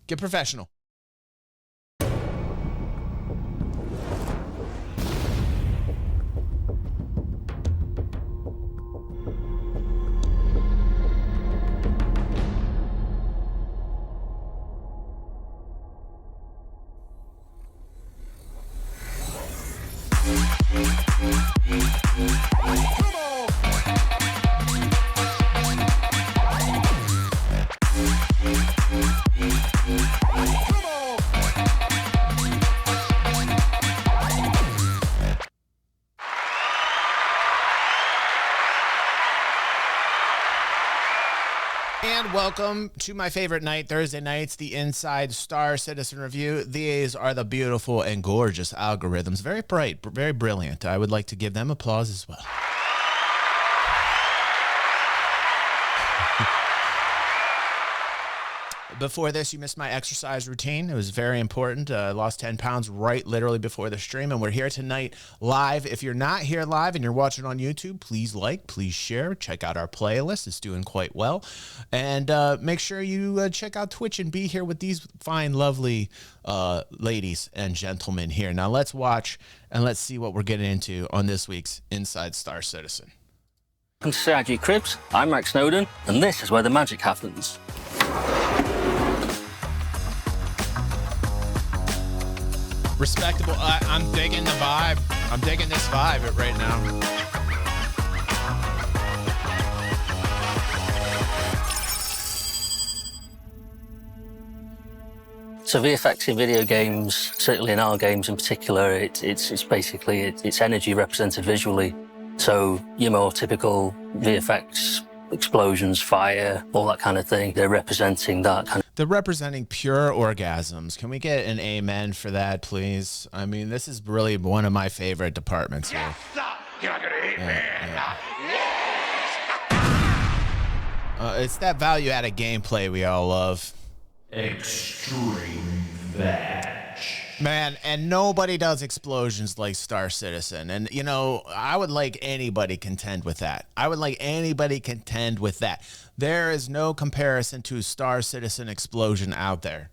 Get professional. And welcome to my favorite night, Thursday nights, the Inside Star Citizen Review. These are the beautiful and gorgeous algorithms. Very bright, very brilliant. I would like to give them applause as well. Before this, you missed my exercise routine. It was very important. I lost 10 pounds right literally before the stream, and we're here tonight live. If you're not here live and you're watching on YouTube, please like, please share, check out our playlist. It's doing quite well. And make sure you check out Twitch and be here with these fine, lovely ladies and gentlemen here. Now let's watch and let's see what we're getting into on this week's Inside Star Citizen. Welcome to CIG Cribs. I'm Max Snowden, and this is where the magic happens. Respectable. I'm digging the vibe. I'm digging this vibe right now. So VFX in video games, certainly in our games in particular, it's basically it's energy represented visually. So your more typical VFX explosions, fire, all that kind of thing, they're representing that kind of. They're representing pure orgasms. Can we get an amen for that, please? I mean, this is really one of my favorite departments here. Yes, you're not gonna eat me. Yes. It's that value-added gameplay we all love. Extreme veg. Man, and nobody does explosions like Star Citizen. And, you know, I would like anybody contend with that. There is no comparison to Star Citizen explosion out there.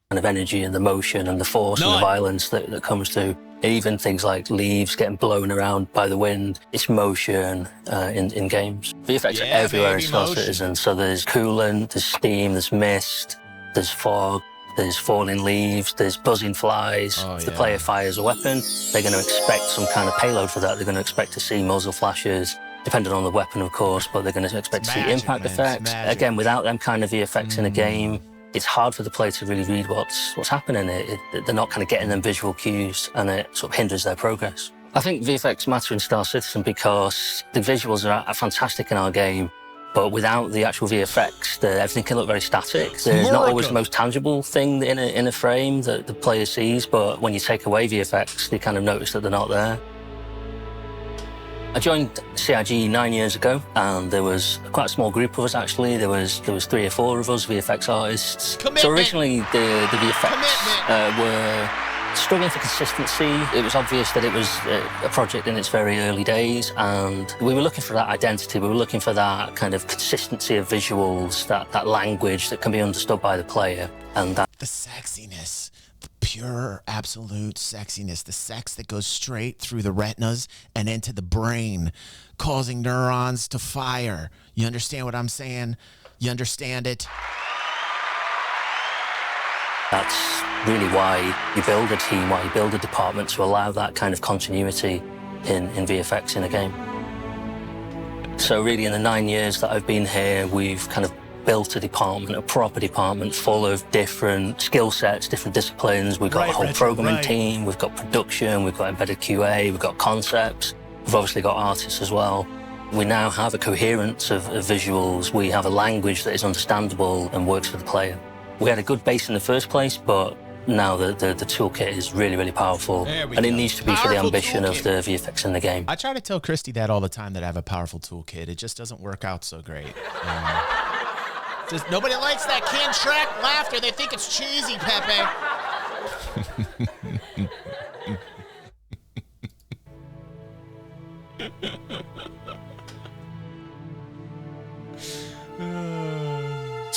Kind of energy and the motion and the force and the violence that comes to even things like leaves getting blown around by the wind. It's motion in games. VFX are everywhere in Star Citizen. So there's coolant, there's steam, there's mist, there's fog. There's falling leaves, there's buzzing flies. If the player fires a weapon, they're going to expect some kind of payload for that. They're going to expect to see muzzle flashes, depending on the weapon, of course, but they're going to expect to see impact effects. Again, without them kind of VFX in a game, it's hard for the player to really read what's happening. They're not kind of getting them visual cues, and it sort of hinders their progress. I think VFX matter in Star Citizen because the visuals are fantastic in our game. But without the actual VFX, everything can look very static. There's not always the most tangible thing in a frame that the player sees, but when you take away VFX, they kind of notice that they're not there. I joined CIG 9 years ago, and there was quite a small group of us, actually. There was 3 or 4 of us, VFX artists. So originally, the VFX were struggling for consistency. It was obvious that it was a project in its very early days, and we were looking for that identity. We were looking for that kind of consistency of visuals, that language that can be understood by the player, and that the sexiness, the pure, absolute sexiness, the sex that goes straight through the retinas and into the brain, causing neurons to fire. You understand what I'm saying? You understand it? That's really why you build a team, why you build a department, to allow that kind of continuity in VFX in a game. So really in the 9 years that I've been here, we've kind of built a department, a proper department full of different skill sets, different disciplines. We've got a whole programming team, we've got production, we've got embedded QA, we've got concepts, we've obviously got artists as well. We now have a coherence of visuals. We have a language that is understandable and works for the player. We had a good base in the first place, but now the toolkit is really, really powerful, and it needs to be for the ambition of the VFX in the game. I try to tell Christy that all the time, that I have a powerful toolkit. It just doesn't work out so great. Nobody likes that canned Shrek laughter. They think it's cheesy, Pepe.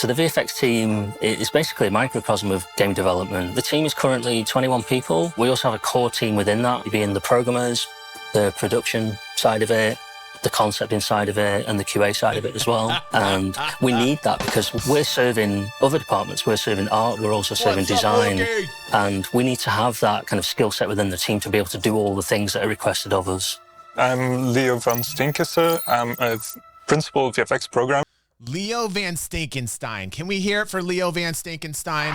So the VFX team is basically a microcosm of game development. The team is currently 21 people. We also have a core team within that, being the programmers, the production side of it, the concepting side of it, and the QA side of it as well. And we need that because we're serving other departments. We're serving art, we're also serving design. And we need to have that kind of skill set within the team to be able to do all the things that are requested of us. I'm Leo van Stinkesse. I'm a principal VFX programmer. Leo Van Stinkenstein. Can we hear it for Leo Van Stinkenstein?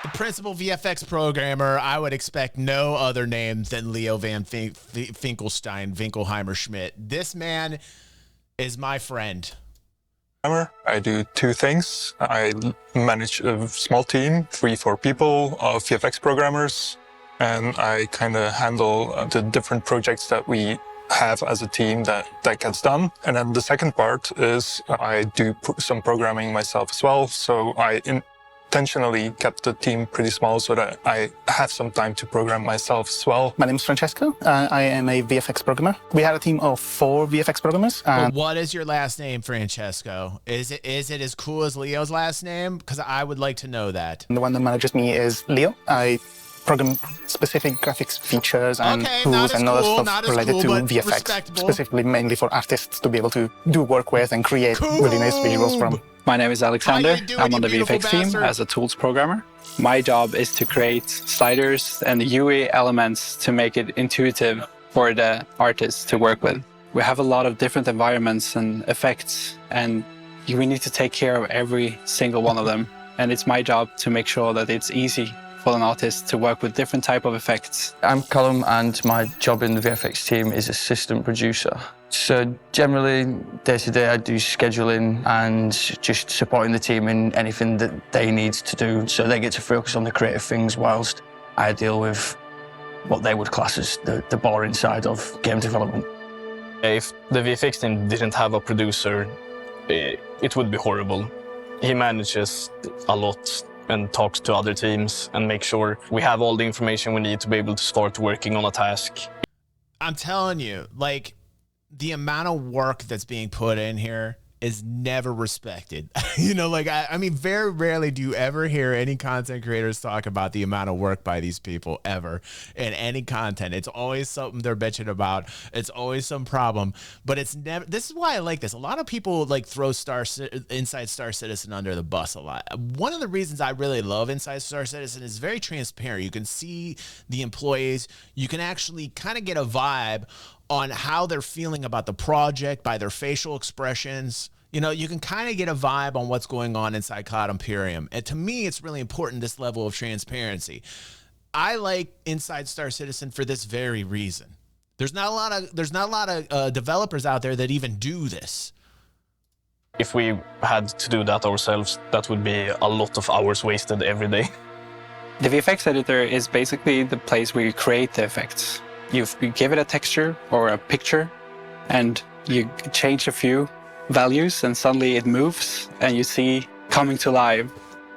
The principal VFX programmer, I would expect no other name than Leo Van Finkelstein, Winkelheimer Schmidt. This man is my friend. I do two things. I manage a small team, 3-4 people of VFX programmers, and I kind of handle the different projects that we have as a team that gets done. And then the second part is I do some programming myself as well. So I intentionally kept the team pretty small so that I have some time to program myself as well. My name is Francesco. I am a VFX programmer. We had a team of 4 VFX programmers. But what is your last name, Francesco? Is it as cool as Leo's last name? Because I would like to know that. The one that manages me is Leo. I program specific graphics features and tools and other stuff related to VFX, specifically mainly for artists to be able to do work with and create really nice visuals from. My name is Alexander. I'm on the VFX team as a tools programmer. My job is to create sliders and UI elements to make it intuitive for the artists to work with. We have a lot of different environments and effects, and we need to take care of every single one of them. And it's my job to make sure that it's easy for an artist to work with different type of effects. I'm Callum, and my job in the VFX team is assistant producer. So generally, day to day, I do scheduling and just supporting the team in anything that they need to do. So they get to focus on the creative things whilst I deal with what they would class as the boring side of game development. If the VFX team didn't have a producer, it would be horrible. He manages a lot and talks to other teams and make sure we have all the information we need to be able to start working on a task. I'm telling you, like, the amount of work that's being put in here is never respected. You know, like, I mean, very rarely do you ever hear any content creators talk about the amount of work by these people ever in any content. It's always something they're bitching about. It's always some problem, but it's never, this is why I like this. A lot of people like throw Inside Star Citizen under the bus a lot. One of the reasons I really love Inside Star Citizen is very transparent. You can see the employees. You can actually kind of get a vibe on how they're feeling about the project by their facial expressions. You know, you can kind of get a vibe on what's going on inside Cloud Imperium. And to me, it's really important, this level of transparency. I like Inside Star Citizen for this very reason. There's not a lot of developers out there that even do this. If we had to do that ourselves, that would be a lot of hours wasted every day. The VFX editor is basically the place where you create the effects. You give it a texture or a picture, and you change a few values, and suddenly it moves, and you see coming to life.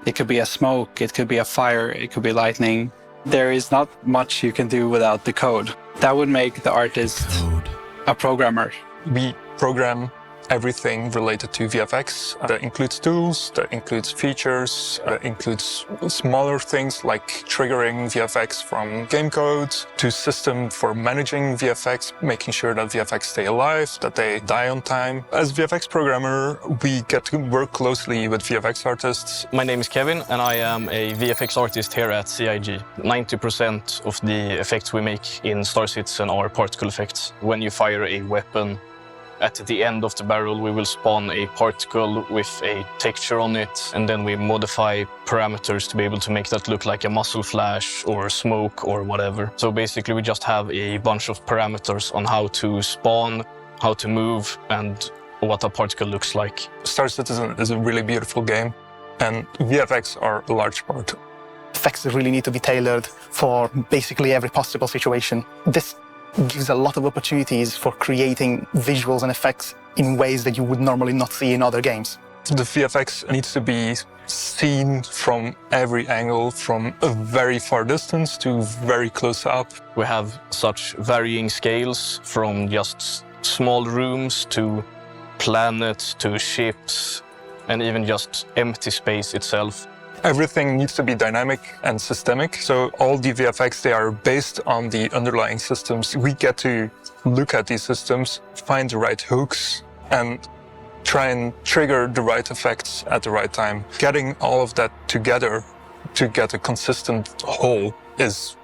It could be a smoke, it could be a fire, it could be lightning. There is not much you can do without the code. That would make the artist a programmer. We program everything related to VFX. That includes tools, that includes features, that includes smaller things like triggering VFX from game codes to system for managing VFX, making sure that VFX stay alive, that they die on time. As VFX programmer, we get to work closely with VFX artists. My name is Kevin, and I am a VFX artist here at CIG. 90% of the effects we make in Star Citizen are particle effects. When you fire a weapon, at the end of the barrel, we will spawn a particle with a texture on it, and then we modify parameters to be able to make that look like a muzzle flash or smoke or whatever. So basically, we just have a bunch of parameters on how to spawn, how to move, and what a particle looks like. Star Citizen is a really beautiful game, and VFX are a large part. Effects really need to be tailored for basically every possible situation. This gives a lot of opportunities for creating visuals and effects in ways that you would normally not see in other games. The VFX needs to be seen from every angle, from a very far distance to very close up. We have such varying scales, from just small rooms to planets to ships and even just empty space itself. Everything needs to be dynamic and systemic. So all the VFX, they are based on the underlying systems. We get to look at these systems, find the right hooks, and try and trigger the right effects at the right time. Getting all of that together to get a consistent whole is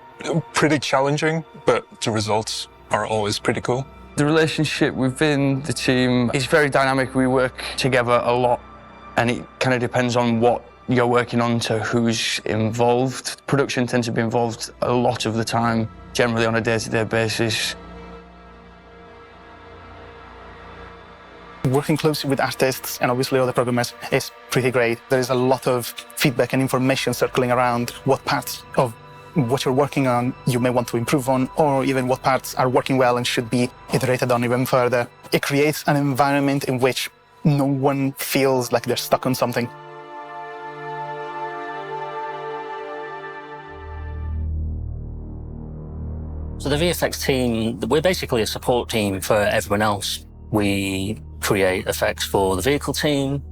pretty challenging, but the results are always pretty cool. The relationship within the team is very dynamic. We work together a lot, and it kind of depends on what you're working on to who's involved. Production tends to be involved a lot of the time, generally on a day-to-day basis. Working closely with artists and obviously other programmers is pretty great. There is a lot of feedback and information circling around what parts of what you're working on you may want to improve on, or even what parts are working well and should be iterated on even further. It creates an environment in which no one feels like they're stuck on something. So the VFX team, we're basically a support team for everyone else. We create effects for the vehicle team.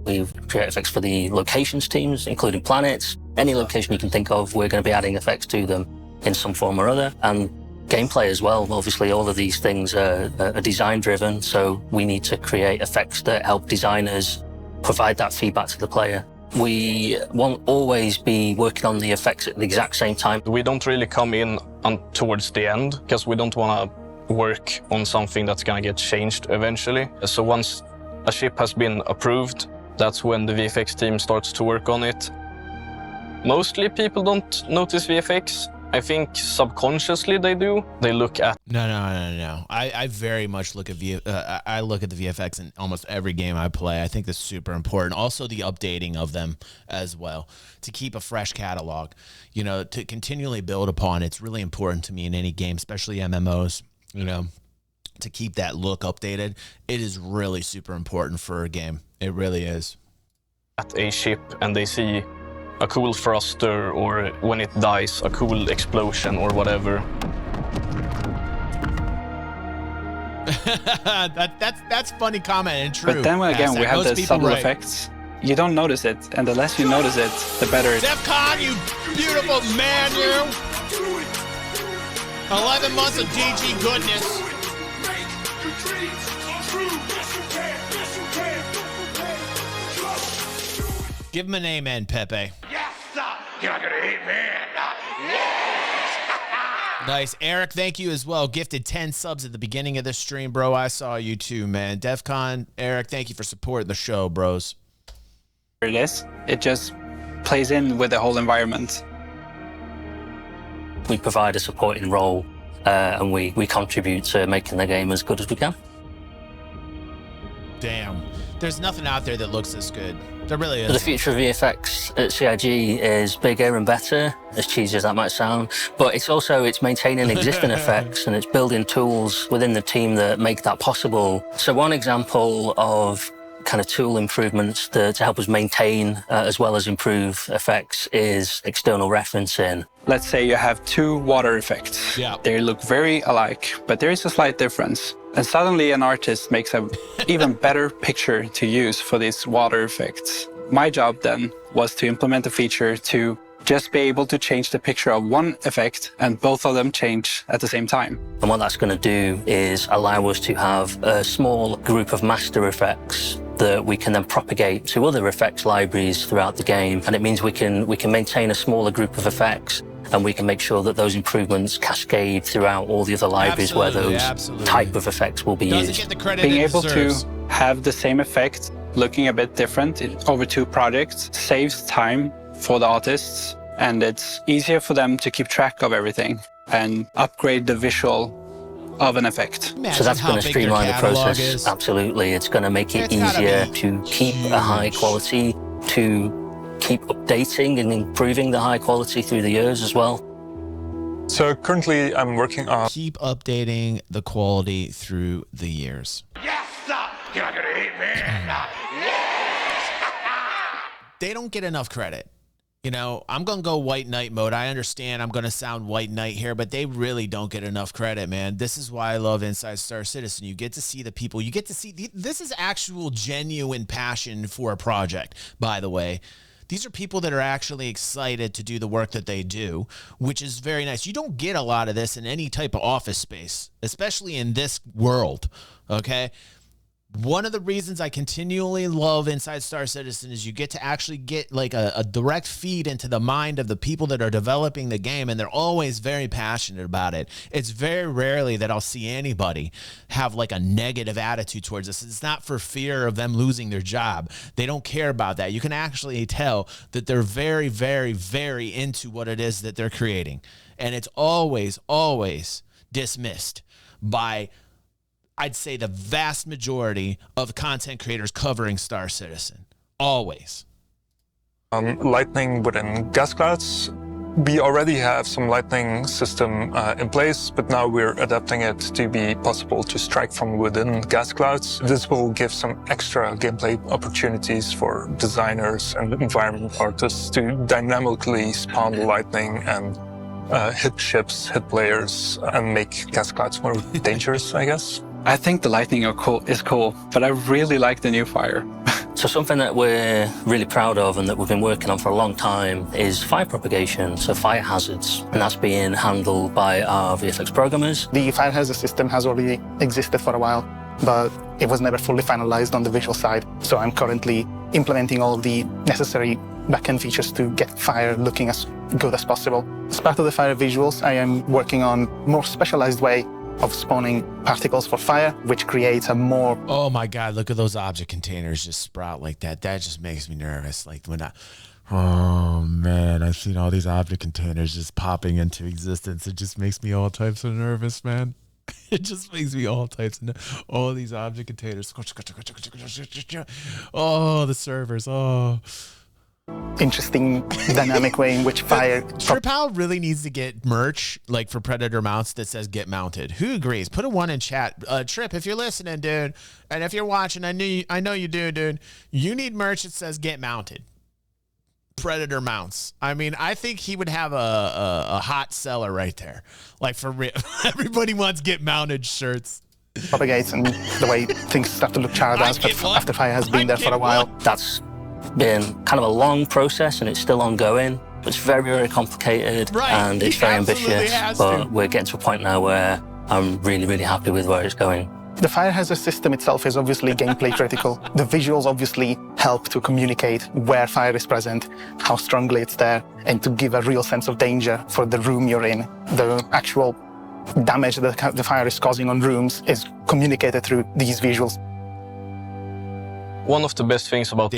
We create effects for the locations teams, including planets. Any location you can think of, we're going to be adding effects to them in some form or other. And gameplay as well. Obviously, all of these things are design-driven, so we need to create effects that help designers provide that feedback to the player. We won't always be working on the effects at the exact same time. We don't really come in towards the end, because we don't want to work on something that's going to get changed eventually. So once a ship has been approved, that's when the VFX team starts to work on it. Mostly people don't notice VFX. I think subconsciously they do. They look at... No. I very much look at I look at the VFX in almost every game I play. I think that's super important. Also the updating of them as well, to keep a fresh catalog, you know, to continually build upon. It's really important to me in any game, especially MMOs, you know, to keep that look updated. It is really super important for a game. It really is. At a ship and they see a cool thruster, or when it dies, a cool explosion or whatever. that's funny comment and true. But then again, we have the subtle effects. You don't notice it, and the less you notice it, the better it is. DEFCON, you beautiful man, you! 11 months of DG goodness. Give him an amen, Pepe. Yes, sir. Can I get an amen? Yes. Nice. Eric, thank you as well. Gifted 10 subs at the beginning of the stream, bro. I saw you too, man. DEFCON, Eric, thank you for supporting the show, bros. It is. It just plays in with the whole environment. We provide a supporting role, and we contribute to making the game as good as we can. Damn. There's nothing out there that looks this good. There really is. The future of VFX at CIG is bigger and better, as cheesy as that might sound, but it's maintaining existing effects, and it's building tools within the team that make that possible. So one example of kind of tool improvements to help us maintain as well as improve effects is external referencing. Let's say you have two water effects. Yeah. They look very alike, but there is a slight difference. And suddenly an artist makes an even better picture to use for these water effects. My job then was to implement a feature to just be able to change the picture of one effect and both of them change at the same time. And what that's going to do is allow us to have a small group of master effects that we can then propagate to other effects libraries throughout the game. And it means we can maintain a smaller group of effects, and we can make sure that those improvements cascade throughout all the other libraries where those type of effects will be used. Being able to have the same effect looking a bit different over two projects saves time for the artists, and it's easier for them to keep track of everything and upgrade the visual of an effect. So that's going to streamline the process. Absolutely. It's going to make it easier to keep a high quality, to keep updating and improving the high quality through the years as well. So currently I'm working on... Keep updating the quality through the years. Yes, sir. Can I get an amen? Yes. They don't get enough credit. You know, I'm going to go White Knight mode. I understand I'm going to sound White Knight here, but they really don't get enough credit, man. This is why I love Inside Star Citizen. You get to see the people. You get to see, this is actual genuine passion for a project, by the way. These are people that are actually excited to do the work that they do, which is very nice. You don't get a lot of this in any type of office space, especially in this world, okay? One of the reasons I continually love Inside Star Citizen is you get to actually get like a direct feed into the mind of the people that are developing the game, and they're always very passionate about it. It's very rarely that I'll see anybody have like a negative attitude towards this. It's not for fear of them losing their job. They don't care about that. You can actually tell that they're very, very, very into what it is that they're creating. And it's always, always dismissed by, I'd say, the vast majority of content creators covering Star Citizen. Always. Lightning within gas clouds. We already have some lightning system in place, but now we're adapting it to be possible to strike from within gas clouds. This will give some extra gameplay opportunities for designers and environment artists to dynamically spawn the lightning and hit ships, hit players, and make gas clouds more dangerous, I guess. I think the lightning is cool, but I really like the new fire. So something that we're really proud of and that we've been working on for a long time is fire propagation, so fire hazards, and that's being handled by our VFX programmers. The fire hazard system has already existed for a while, but it was never fully finalized on the visual side. So I'm currently implementing all the necessary backend features to get fire looking as good as possible. As part of the fire visuals, I am working on a more specialized way of spawning particles for fire, which creates a more... Oh my God, look at those object containers just sprout like that. That just makes me nervous. Like when I... Oh man, I've seen all these object containers just popping into existence. It just makes me all types of nervous, man. It just makes me all types of all these object containers. Oh, the servers. Oh... Interesting dynamic way in which fire... Tripal really needs to get merch like for Predator mounts that says get mounted. Who agrees? Put a 1 in chat. Trip, if you're listening, dude, and if you're watching, I know you do, dude. You need merch that says get mounted. Predator mounts. I mean, I think he would have a hot seller right there. Like for real. Everybody wants get mounted shirts. Propagates and the way things start to look charred after fire has been there for a while. That's been kind of a long process and it's still ongoing. It's very, very complicated and it's very ambitious, but we're getting to a point now where I'm really, really happy with where it's going. The fire hazard system itself is obviously gameplay critical. The visuals obviously help to communicate where fire is present, how strongly it's there, and to give a real sense of danger for the room you're in. The actual damage that the fire is causing on rooms is communicated through these visuals. One of the best things about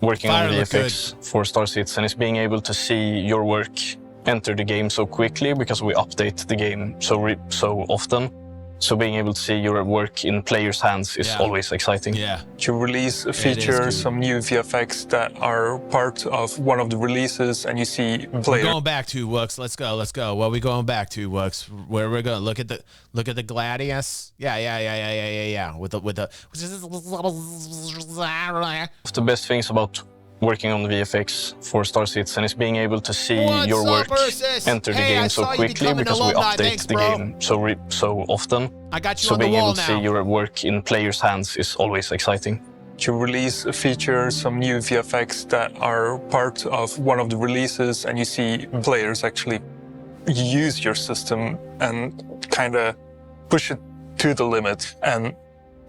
working on VFX for Star Citizen is being able to see your work enter the game so quickly because we update the game so often. So being able to see your work in players' hands is always exciting. Yeah. To release a feature, some new VFX that are part of one of the releases, and you see players. We're going back to Wux. Let's go. What are we going back to, Wux? Where we're going? Look at the Gladius. Yeah. With the. One of the best things about working on VFX for Star Citizen is being able to see your work enter the game so quickly because we update the game so often. I got you so on the being wall able to see your work in players' hands is always exciting. To release a feature, some new VFX that are part of one of the releases, and you see players actually use your system and kind of push it to the limit, and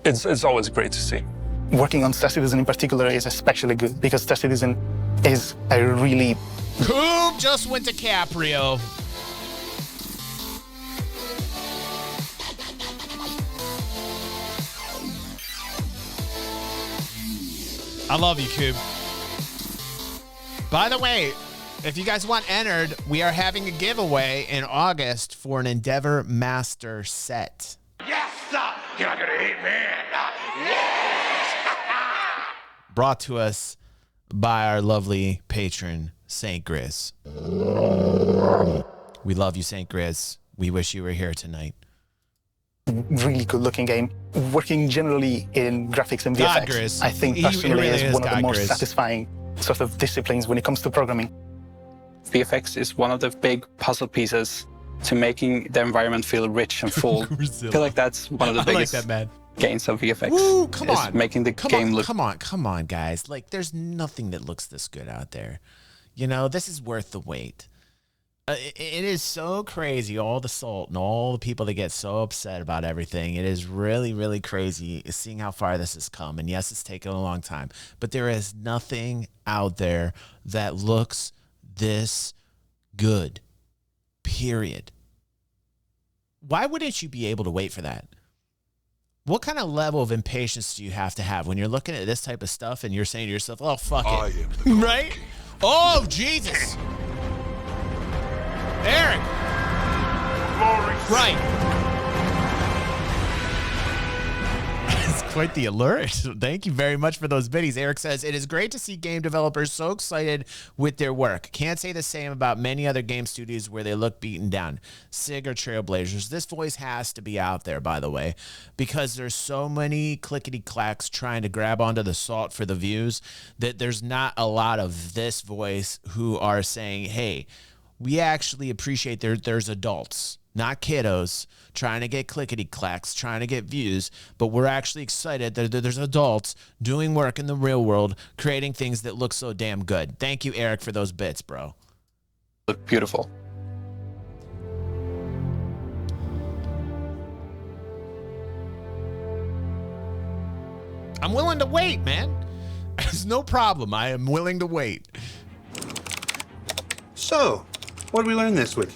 it's always great to see. Working on Star Citizen in particular is especially good because Star Citizen is a really... Coop just went to Caprio. I love you, Coop. By the way, if you guys want entered, we are having a giveaway in August for an Endeavor Master set. Yes, sir. You're not gonna eat me. Yes. Brought to us by our lovely patron, St. Grizz. We love you, St. Grizz. We wish you were here tonight. Really good looking game. Working generally in graphics and VFX, I think personally is one of the more satisfying sort of disciplines when it comes to programming. VFX is one of the big puzzle pieces to making the environment feel rich and full. I feel like that's one of the biggest gains of VFX. Woo, come on. Making the game look... Come on, guys. Like, there's nothing that looks this good out there. You know, this is worth the wait. It is so crazy, all the salt and all the people that get so upset about everything. It is really, really crazy seeing how far this has come. And yes, it's taken a long time, but there is nothing out there that looks this good, period. Why wouldn't you be able to wait for that? What kind of level of impatience do you have to have when you're looking at this type of stuff and you're saying to yourself, oh, fuck it, right? Oh, Jesus. Eric. Right. It's quite the alert. Thank you very much for those biddies. Eric says, it is great to see game developers so excited with their work. Can't say the same about many other game studios where they look beaten down. SIG or Trailblazers. This voice has to be out there, by the way, because there's so many clickety-clacks trying to grab onto the salt for the views that there's not a lot of this voice who are saying, hey, we actually appreciate there's adults, not kiddos, trying to get clickety-clacks, trying to get views, but we're actually excited that there's adults doing work in the real world, creating things that look so damn good. Thank you, Eric, for those bits, bro. Look beautiful. I'm willing to wait, man. There's no problem. I am willing to wait. So, what did we learn this week?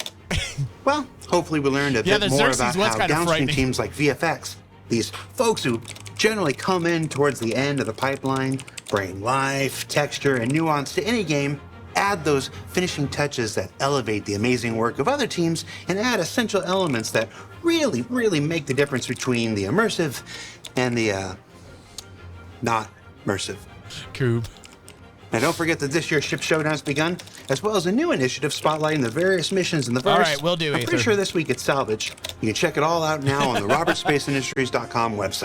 Well, hopefully we learned a bit more about how downstream teams like VFX, these folks who generally come in towards the end of the pipeline, bring life, texture, and nuance to any game, add those finishing touches that elevate the amazing work of other teams, and add essential elements that really, really make the difference between the immersive and the, not immersive. Coob. Now, don't forget that this year's Ship Showdown has begun, as well as a new initiative spotlighting the various missions in the verse. All right, we'll do it. I'm pretty sure this week it's Salvage. You can check it all out now on the robertspaceindustriescom website.